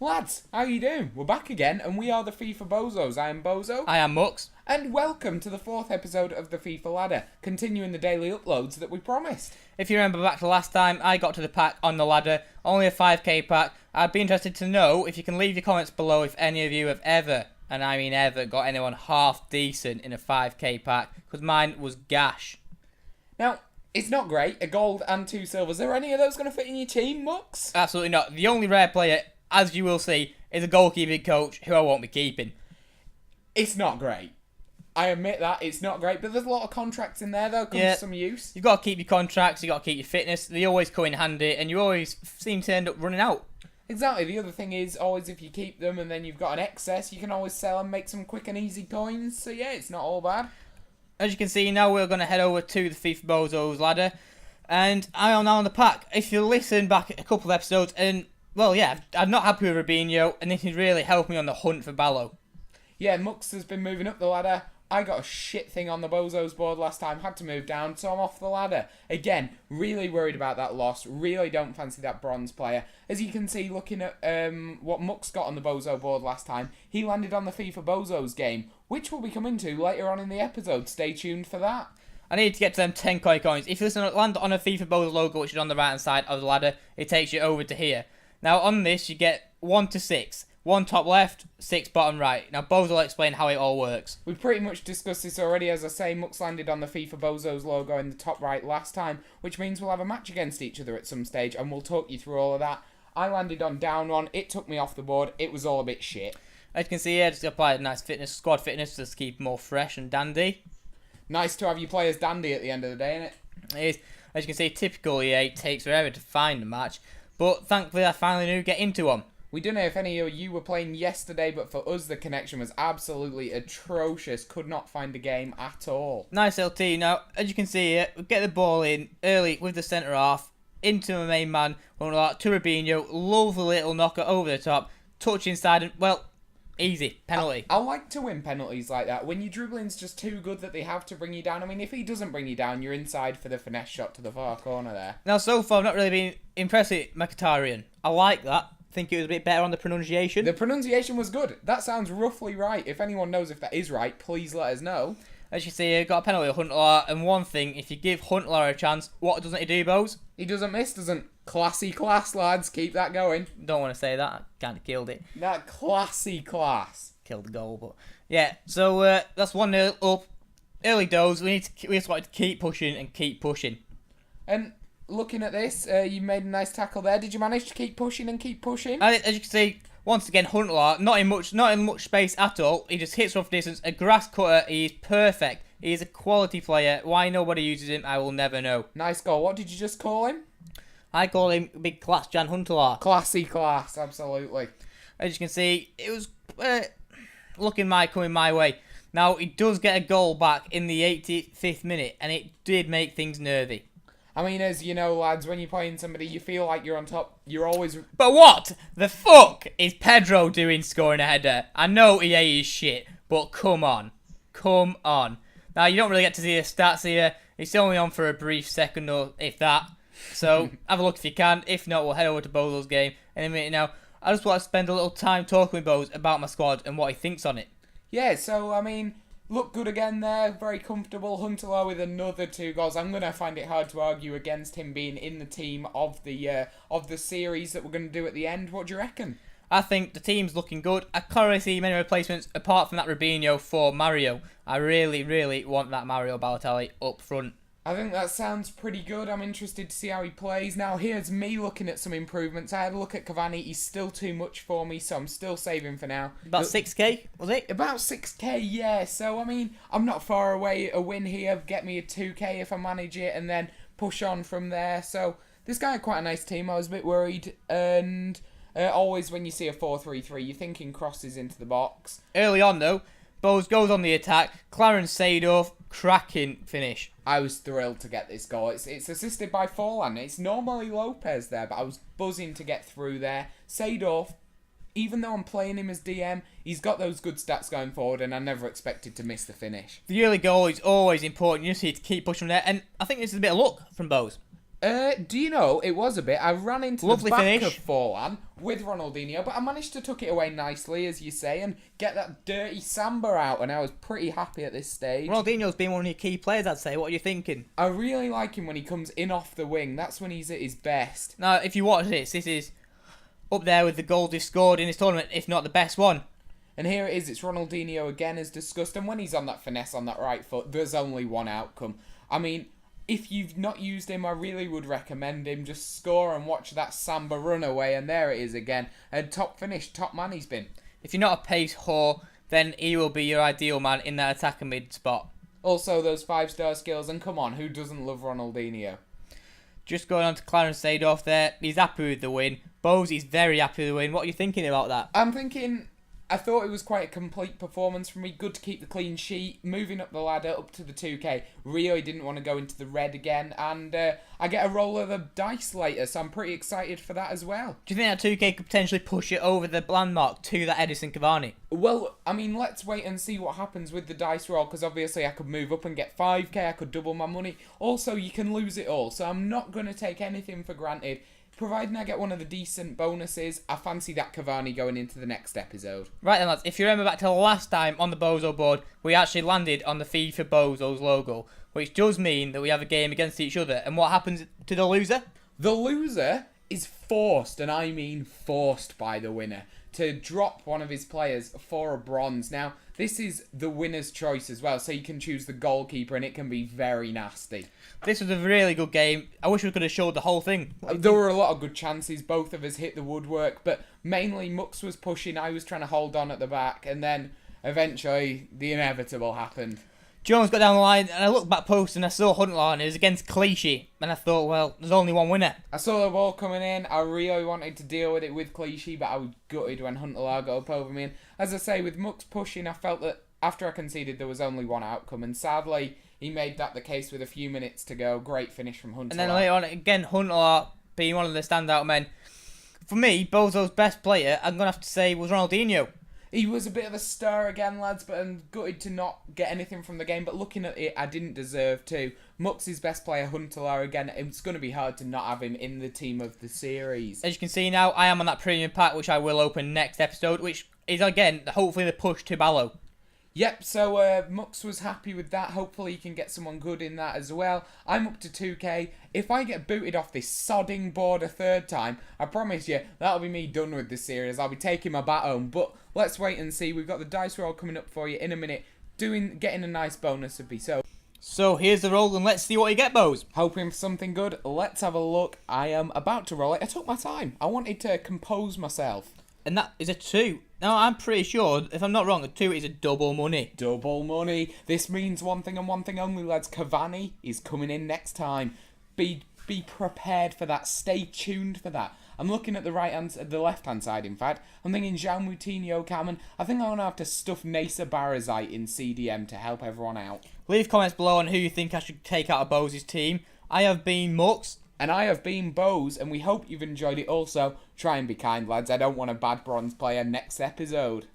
Lads, how you doing? We're back again, and we are the FIFA Bozos. I am Bozo. I am Mux. And welcome to the 4th episode of the FIFA Ladder, continuing the daily uploads that we promised. If you remember back to last time, I got to the pack on the ladder, only a 5k pack. I'd be interested to know if you can leave your comments below if any of you have ever, and I mean ever, got anyone half decent in a 5k pack, because mine was gash. Now, it's not great, a gold and 2 silvers. Are any of those going to fit in your team, Mux? Absolutely not. The only rare player, as you will see, is a goalkeeping coach who I won't be keeping. It's not great. I admit that, it's not great, but there's a lot of contracts in there, though, comes to some use. You've got to keep your contracts, you've got to keep your fitness. They always come in handy, and you always seem to end up running out. Exactly. The other thing is, always if you keep them and then you've got an excess, you can always sell and make some quick and easy coins. So yeah, it's not all bad. As you can see, now we're going to head over to the FIFA Bozos ladder. And I am now on the pack. If you listen back a couple of episodes, and, well, yeah, I'm not happy with Robinho, and this has really helped me on the hunt for Ballo. Yeah, Mux has been moving up the ladder. I got a shit thing on the Bozos board last time, had to move down, so I'm off the ladder. Again, really worried about that loss, really don't fancy that bronze player. As you can see, looking at what Mux got on the Bozo board last time, he landed on the FIFA Bozos game, which we'll be coming to later on in the episode. Stay tuned for that. I need to get to them 10 coins. If you land on a FIFA Bozo logo, which is on the right hand side of the ladder, it takes you over to here. Now on this, you get 1 to 6. 1 top left, 6 bottom right. Now, Bozo will explain how it all works. We've pretty much discussed this already. As I say, Mux landed on the FIFA Bozos logo in the top right last time, which means we'll have a match against each other at some stage, and we'll talk you through all of that. I landed on down one. It took me off the board. It was all a bit shit. As you can see here, just applied a nice squad fitness to keep more fresh and dandy. Nice to have your players dandy at the end of the day, isn't it? It is. As you can see, typical EA takes forever to find a match, but thankfully I finally knew to get into one. We don't know if any of you were playing yesterday, but for us the connection was absolutely atrocious. Could not find the game at all. Nice LT. Now, as you can see here, we get the ball in early with the centre half, into my main man, to Robinho, lovely little knocker over the top, touch inside, and, well, easy, penalty. I like to win penalties like that. When your dribbling's just too good that they have to bring you down. I mean, if he doesn't bring you down, you're inside for the finesse shot to the far corner there. Now, so far, I've not really been impressed with Mkhitaryan. I like that. Think it was a bit better on the pronunciation. The pronunciation was good. That sounds roughly right. If anyone knows if that is right, please let us know. As you see, got a penalty with Huntelaar, and one thing, if you give Huntelaar a chance, what doesn't he do, Bose? He doesn't miss, doesn't. Classy class, lads. Keep that going. Don't want to say that. I kind of killed it. That classy class. Killed the goal, but yeah. So that's 1-0 up. Early doors. We just want to keep pushing and keep pushing. And looking at this, you made a nice tackle there. Did you manage to keep pushing and keep pushing? As you can see, once again, Huntelaar, not in much space at all. He just hits off distance. A grass cutter. He is perfect. He is a quality player. Why nobody uses him, I will never know. Nice goal. What did you just call him? I call him Big Class Jan Huntelaar. Classy class, absolutely. As you can see, it was coming my way. Now, he does get a goal back in the 85th minute, and it did make things nervy. I mean, as you know, lads, when you're playing somebody, you feel like you're on top. You're always... But what the fuck is Pedro doing scoring a header? I know EA is shit, but come on. Come on. Now, you don't really get to see the stats here. It's only on for a brief second, or if that. So, have a look if you can. If not, we'll head over to Bozo's game in a minute. Now, I just want to spend a little time talking with Boz about my squad and what he thinks on it. Yeah, so, I mean, look good again there. Very comfortable. Huntelaar with another 2 goals. I'm going to find it hard to argue against him being in the team of the series that we're going to do at the end. What do you reckon? I think the team's looking good. I can't really see many replacements apart from that Robinho for Mario. I really, really want that Mario Balotelli up front. I think that sounds pretty good. I'm interested to see how he plays. Now, here's me looking at some improvements. I had a look at Cavani. He's still too much for me, so I'm still saving for now. About 6k, was it? About 6k, yeah. So, I mean, I'm not far away. A win here, get me a 2k if I manage it, and then push on from there. So, this guy had quite a nice team. I was a bit worried, and always when you see a 4-3-3, you're thinking crosses into the box. Early on, though, Bose goes on the attack. Clarence Seedorf, cracking finish. I was thrilled to get this goal. It's assisted by Forlan. It's normally Lopez there, but I was buzzing to get through there. Seedorf, even though I'm playing him as DM, he's got those good stats going forward, and I never expected to miss the finish. The early goal is always important. You just need to keep pushing there, and I think this is a bit of luck from Bose. Do you know, it was a bit. I ran into Lovely the back finish. of Forlan with Ronaldinho, but I managed to tuck it away nicely, as you say, and get that dirty Samba out, and I was pretty happy at this stage. Ronaldinho's been one of your key players, I'd say. What are you thinking? I really like him when he comes in off the wing. That's when he's at his best. Now, if you watch this is up there with the goals he's scored in this tournament, if not the best one. And here it is, it's Ronaldinho again as discussed, and when he's on that finesse on that right foot, there's only one outcome. I mean, if you've not used him, I really would recommend him. Just score and watch that Samba run away, and there it is again. A top finish, top man he's been. If you're not a pace whore, then he will be your ideal man in that attacker mid spot. Also, those 5-star skills, and come on, who doesn't love Ronaldinho? Just going on to Clarence Seedorf there, he's happy with the win. Bose is very happy with the win. What are you thinking about that? I'm thinking, I thought it was quite a complete performance from me. Good to keep the clean sheet. Moving up the ladder up to the 2K. Really didn't want to go into the red again. And I get a roll of the dice later, so I'm pretty excited for that as well. Do you think that 2K could potentially push it over the landmark to that Edison Cavani? Well, I mean, let's wait and see what happens with the dice roll, because obviously I could move up and get 5K. I could double my money. Also, you can lose it all, so I'm not going to take anything for granted. Providing I get one of the decent bonuses, I fancy that Cavani going into the next episode. Right then, lads, if you remember back to the last time on the Bozo board, we actually landed on the FIFA Bozos logo, which does mean that we have a game against each other. And what happens to the loser? The loser is forced, and I mean forced by the winner, to drop one of his players for a bronze. Now, this is the winner's choice as well, so you can choose the goalkeeper, and it can be very nasty. This was a really good game. I wish we could have showed the whole thing. There were a lot of good chances. Both of us hit the woodwork, but mainly Mux was pushing. I was trying to hold on at the back, and then eventually the inevitable happened. Jones got down the line, and I looked back post and I saw Huntelaar, and it was against Clichy. And I thought, well, there's only one winner. I saw the ball coming in. I really wanted to deal with it with Clichy, but I was gutted when Huntelaar got up over me. And as I say, with Mux pushing, I felt that after I conceded, there was only one outcome. And sadly, he made that the case with a few minutes to go. Great finish from Huntelaar. And then later on, again, Huntelaar being one of the standout men. For me, Bozo's best player, I'm going to have to say, was Ronaldinho. He was a bit of a star again, lads, but I'm gutted to not get anything from the game. But looking at it, I didn't deserve to. Mux's best player, Huntelaar, again, it's going to be hard to not have him in the team of the series. As you can see now, I am on that premium pack, which I will open next episode, which is, again, hopefully the push to Ballo. Yep, so Mux was happy with that. Hopefully he can get someone good in that as well. I'm up to 2K. If I get booted off this sodding board a third time, I promise you, that'll be me done with this series. I'll be taking my bat home. But let's wait and see. We've got the dice roll coming up for you in a minute. Getting a nice bonus would be so. So here's the roll, and let's see what you get, Bose. Hoping for something good. Let's have a look. I am about to roll it. I took my time. I wanted to compose myself. And that is a 2. Now, I'm pretty sure, if I'm not wrong, a 2 is a double money. Double money. This means one thing and one thing only, lads. Cavani is coming in next time. Be prepared for that. Stay tuned for that. I'm looking at the left hand side, in fact. I'm thinking Jean Moutinho, Cameron. I think I'm going to have to stuff Nasa Barazite in CDM to help everyone out. Leave comments below on who you think I should take out of Bose's team. I have been Mux. And I have been Bose, and we hope you've enjoyed it also. Try and be kind, lads. I don't want a bad bronze player next episode.